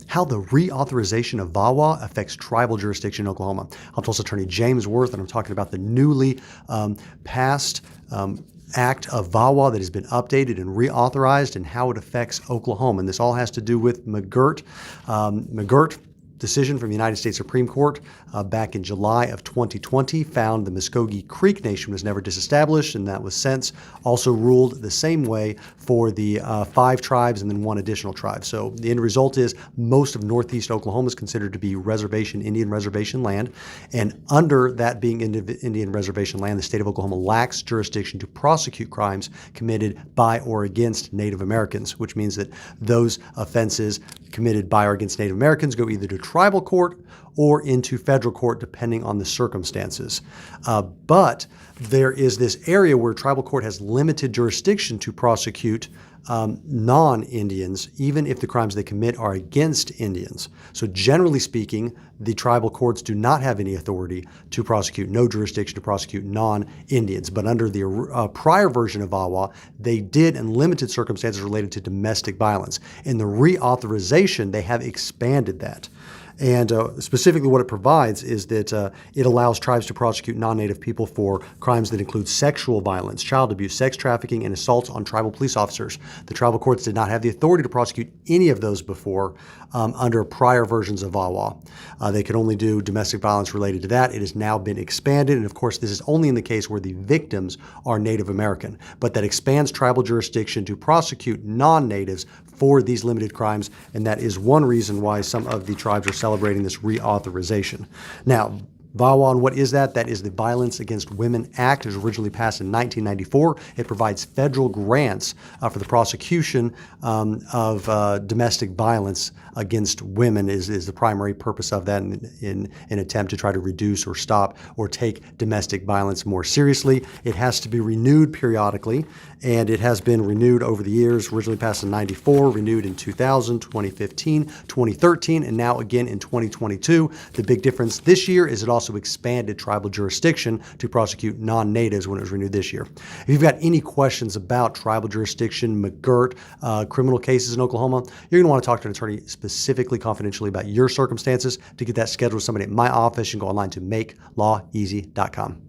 how the reauthorization of VAWA affects tribal jurisdiction in Oklahoma. I'm Tulsa Attorney James Worth, and I'm talking about the newly passed Act of VAWA that has been updated and reauthorized and how it affects Oklahoma. And this all has to do with McGirt. McGirt decision from the United States Supreme Court back in July of 2020 found the Muskogee Creek Nation was never disestablished, and that was since also ruled the same way for the 5 tribes and then 1 additional tribe. So the end result is most of northeast Oklahoma is considered to be reservation, Indian reservation land, and under that being Indian reservation land, the state of Oklahoma lacks jurisdiction to prosecute crimes committed by or against Native Americans, which means that those offenses committed by or against Native Americans go either to tribal court or into federal court, depending on the circumstances. But there is this area where tribal court has limited jurisdiction to prosecute non-Indians, even if the crimes they commit are against Indians. So generally speaking, the tribal courts do not have any authority to prosecute, no jurisdiction to prosecute non-Indians. But under the prior version of VAWA, they did in limited circumstances related to domestic violence. In the reauthorization, they have expanded that. And specifically what it provides is that it allows tribes to prosecute non-Native people for crimes that include sexual violence, child abuse, sex trafficking, and assaults on tribal police officers. The tribal courts did not have the authority to prosecute any of those before under prior versions of VAWA. They could only do domestic violence related to that. It has now been expanded, and of course this is only in the case where the victims are Native American, but that expands tribal jurisdiction to prosecute non-Natives for these limited crimes, and that is one reason why some of the tribes are celebrating this reauthorization. Now, VAWA, and what is that? That is the Violence Against Women Act. It was originally passed in 1994. It provides federal grants for the prosecution of domestic violence against women is the primary purpose of that in an attempt to try to reduce or stop or take domestic violence more seriously. It has to be renewed periodically, and it has been renewed over the years, originally passed in 94, renewed in 2000, 2015, 2013, and now again in 2022. The big difference this year is it also expanded tribal jurisdiction to prosecute non-natives when it was renewed this year. If you've got any questions about tribal jurisdiction, McGirt, criminal cases in Oklahoma, you're going to want to talk to an attorney specifically confidentially about your circumstances. To get that scheduled with somebody at my office, you can go online to makelaweasy.com.